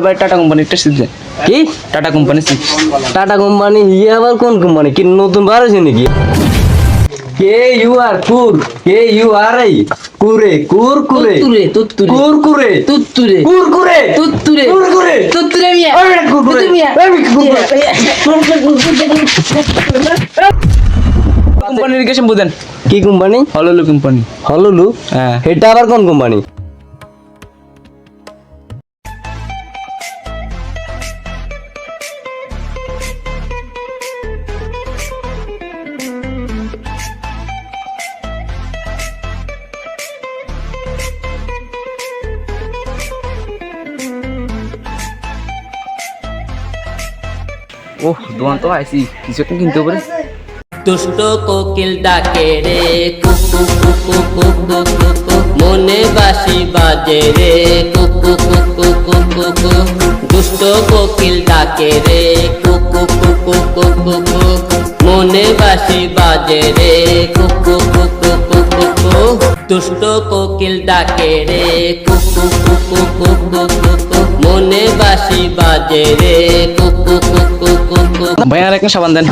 ভাই টাটা কোম্পানির একটা চিপস দেন। কি Tata company chips. Tata company? ইয়ে আবার কোন কোম্পানি? কি নতুন বার হয়েছে নাকি? কে ইউ আর কুর, কে ইউ আর আই কুরে কুরকুরে তুত্তুরে কুরকুরে তুত্তুরে কুরকুরে তুত্তুরে কুরকুরে তুত্তুরে মিয়া ওই কুরকুরে কোম্পানির গেছে বুঝেন। কি কোম্পানি? হলুলু কোম্পানি। হলুলু? হ্যাঁ। এটা আবার কোন কোম্পানি? ওহ দোকান তো আইসি, কিছু একটা কিনতে পারে। দুষ্ট কোকিল ডাকে রে কুকু কুকু কুকু কুকু, মনে বাঁশি বাজে রে কুকু কুকু কুকু কুকু। দুষ্ট কোকিল ডাকে রে কুকু কুকু কুকু কুকু, মনে বাঁশি বাজে রে কুকু কুকু কুকু কুকু। দুষ্ট কোকিল ডাকে রে কুকু কুকু কুকু কুকু, মনে বাঁশি বাজে রে কুকু কুকু কুকু। ভাই আর একটা সাবান দেন।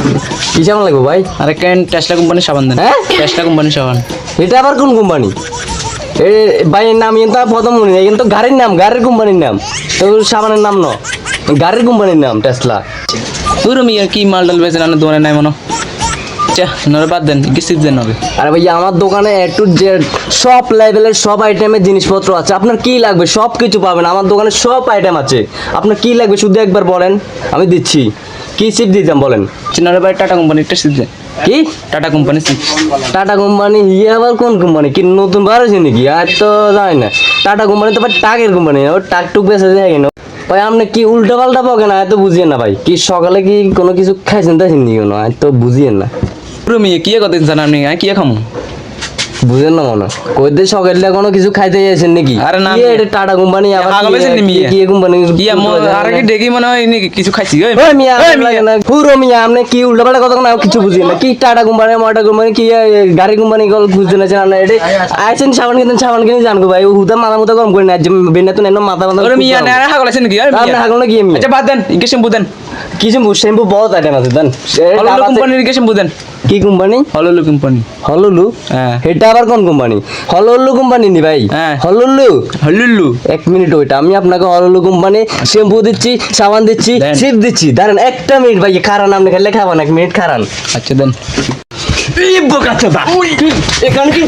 কি সাবান লাগবে ভাই? আর একটা টেসলা কোম্পানির সাবান দেন। হ্যাঁ? টেসলা কোম্পানির সাবান। এটা আবার কোন কোম্পানি? এ ভাইয়ের নাম কিন্তু প্রথম মনে নেই, কিন্তু গাড়ির নাম, গাড়ির কোম্পানির নাম তো, সাবানের নাম ন, গাড়ির কোম্পানির নাম টেসলা। তোর মিয়া কি মাল ডাল বেচেন আপনার দোকানে নাই মনে। চা নরে বাদ দেন, কি চিপস দেন হবে। আরে ভাইয়া আমার দোকানে এ টু জেড সব লেভেলের সব আইটেমের জিনিসপত্র আছে, আপনার কি লাগবে সব কিছু পাবেন আমার দোকানে, সব আইটেম আছে। আপনার কি লাগবে শুধু একবার বলেন, আমি দিচ্ছি। কি চিপ দিতাম বলেন? চিনারে ভাই টাটা কোম্পানির একটা চিপস দেন। কি Tata company chips. Tata company? ইয়ে আবার কোন কোম্পানি? কি নতুন বার হয়েছে নাকি? আর তো জানি না। টাটা কোম্পানি তো ভাই টাকের কোম্পানি, ও টাক টুক বেঁচে যায় কেন ভাই? আপনি কি উল্টা পাল্টা পাকে না, এত বুঝিয়েন না ভাই। কি সকালে কি কোনো কিছু খাইছেন তা হিন্দি কেন, আর তো বুঝিয়েন না। তোর মিয়া কি কথা জানেন আপনি? কি খামু? বুঝেন না মনে কইতে সকালে কোনো কিছু খাইতে যাচ্ছেন নাকি? আরে না, কি এটা টাটা কোম্পানি আবার পাগল হয়েছেন নি মিয়া? কি কোম্পানি? কি আর কি দেখি মনে হয় নাকি কিছু খাইছি। ওই ওই মিয়া ওই লাগে না পুরো মিয়া, আপনি কি উল্টা পাল্টা কথা না কিছু বুঝিয়েন না। কি টাটা কোম্পানি মাটা কোম্পানি কি গাড়ি কোম্পানি গল বুঝতে না জানেন? এটা আইছেন সাবান কিনতেন, সাবান কিনে জানগো ভাই, হুদা মাথা মতো গরম করে না, বেনা তো নেন মাথা মাথা। ওরে মিয়া না হাগল আছেন নাকি? আপনি হাগল না কি মিয়া? আচ্ছা বাদ দেন, ইকে শ্যাম্পু দেন। কি শ্যাম্পু বহুত আইটেম আছে দেন। হলুলু কোম্পানির ইকে শ্যাম্পু দেন। কি কোম্পানি? হলুলু কোম্পানি। হলুলু? হ্যাঁ। এটা আবার কোন কোম্পানি? হলুলু কোম্পানি নি ভাই? হ্যাঁ। হলুলু? হলুলু। এক মিনিট ওইটা, আমি আপনাকে হলুলু কোম্পানি শ্যাম্পু দিচ্ছি, সাবান দিচ্ছি, দেন। চিপ দিচ্ছি, দাঁড়ান একটা মিনিট ভাই, খারান আপনি খেলে খাবেন, এক মিনিট খারান। আচ্ছা দেন। এই বোকাচোদা কি এখানে কি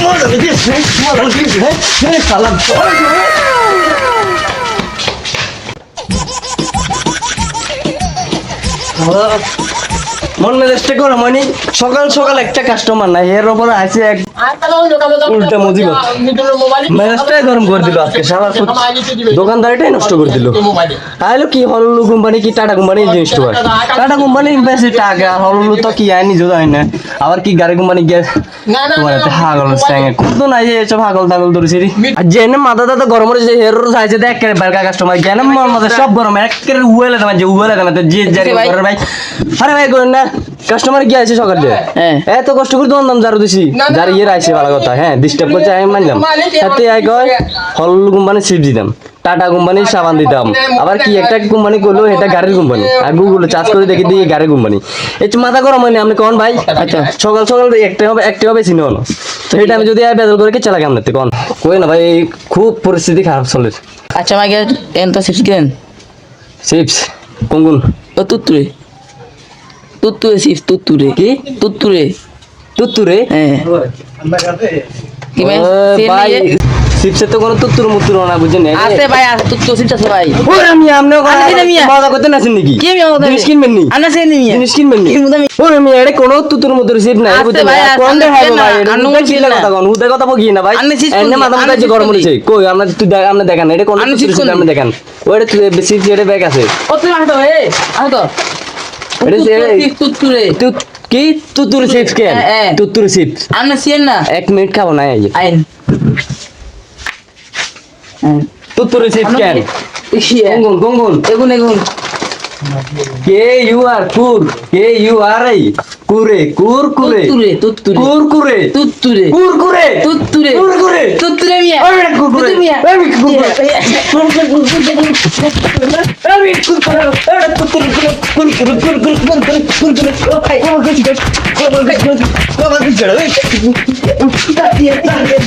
মজা দিচ্ছে, মজা দিচ্ছে, হ্যাঁ সালাম। মন মেজাজটা গরম হয়নি? সকাল সকাল একটা কাস্টমার নাই, এর ওপর আছে এক উল্টা মজিব, মেজাজটাই গরম করে দিল আজকে সারা দোকানদারিটাই নষ্ট করে দিল। আইলো কি হলুলু কোম্পানি কি টাটা কোম্পানির জিনিসটা হয়? টাটা কোম্পানি বেশি টাকা, হলুলু তো কি আয় নিজেও জানি না। আবার কি গাড়ি কোম্পানি গিয়ে তোমার এতে হাগল স্যাঙ্গে কত নাই যে এসব হাগল টাগল ধরেছি। আর জেনে মাথা দাদা গরম হয়েছে, হেরো চাইছে দেখ বেরকা কাস্টমার জ্ঞান মাথা সব গরম একেবারে উয়েলে তোমার যে উয়েলে তোমার যে জারি করে ভাই। আরে ভাই করেন না, কাস্টমার কি আছে সকাল দিয়ে? এত কষ্ট করে তোমার দাম জারো দিছি, যার ইয়ে আইছে ভালো কথা, হ্যাঁ ডিস্টার্ব করছে আমি মানলাম। হাতে আই কয় হলুলু কোম্পানির চিপ দিতাম, টাটা কোম্পানির সাবান দিতাম, আবার কি একটা কোম্পানি করলো এটা গাড়ির কোম্পানি, আর গুগলে চার্জ করে দেখি দিয়ে গাড়ির কোম্পানি। একটু মাথা গরম হয়নি আপনি কন ভাই? আচ্ছা সকাল সকাল একটা হবে চিনি হলো তো এটা আমি যদি বেদল করে কে চালা কেমন কন কই না ভাই, খুব পরিস্থিতি খারাপ চলে। আচ্ছা মাকে এন তো চিপস কিনেন। চিপস কোন কোন? ও তুত্তুরে তুত্তুরে চিপস তুত্তুরে। কি তুত্তুরে? তুত্তুরে? হ্যাঁ কি ভাই ভাই চিপসের তো কোনো তুত্তুর মুত্তুর না বুঝছেন? আছে ভাই, আছে তুত্তুর চিপস আছে ভাই। ওরে মিয়া আপনি আরে মিয়া মজা করতে নাছেন নাকি? কি মিয়া মজা? জিনিস কিনবেন নি? আনা সেন মিয়া জিনিস কিনবেন নি? ওরে মিয়া এটা কোনো তুতুর মুতুর চিপ নাই বুঝছেন? ভাই, আছে, কোন দেখাবো আছে ভাই? না, এটা আনু হুদা চিপ চিল্লা না। কথা কোন হুদা কথা বকি না ভাই। আন্নে চিপস এনে কোন? মাথা আন্নে মুখে চিপস গরম কোন? হইছে কই আমরা তুই আপনি দেখেন এটা কোন আন্নে তুতুর চিপস চিপ কোন? আপনি দেখেন ওইটা বেশি এটা ব্যাগ আছে ও তুমি আসো এ আসো এটা তুত্তুরে। কি তুতুর চিপস কেন? হ্যাঁ। তুতুর চিপস আন্নে সিয়েন না এক মিনিট খাবো না এই আইন। তুতুর চিপস কেন? কোন কোন কোন এগুন এগুন কে ইউ আর কুর, কে ইউ আর আই কুরে কুরকুরে তুত্তুরে কুরকুরে তুত্তুরে কুরকুরে তুত্তুরে কুরকুরে তুত্তুরে মিয়া আমি কুরকুরে তুত্তুরে মিয়া আমি কুরকুরে আমি কুরকুরে এটা কুরকুরে কুরকুরে কুরকুরে কুরকুরে ও ভাই ও গেছি বাবা কি জড়া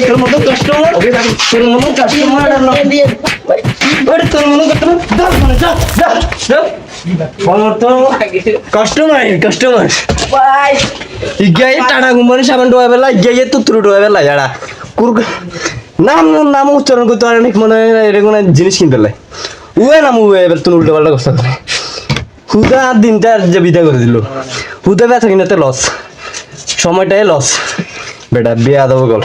তোর মতো কাস্টমার তোর মতো কাস্টমার আর না দিয়ে ওরে তোর মতো কাস্টমার যা যা যা আমার তো কাস্টমার ভাই ইগাই টাটা গুম্বানি সাবান ডোয়া বেলা ইগাই তুতুরু ডোয়া বেলা যারা কুর নাম উচ্চারণ করতে পারে না মনে হয় এটা কোনো জিনিস কিনতে লাই উয়ে নাম উয়ে এবার তুমি উল্টো পাল্টা করতে পারে হুদা দিনটা যে বিদায় করে দিল হুদা বেচা কিনাতে লস সময়টাই লস বেটা বিয়া দেবো গল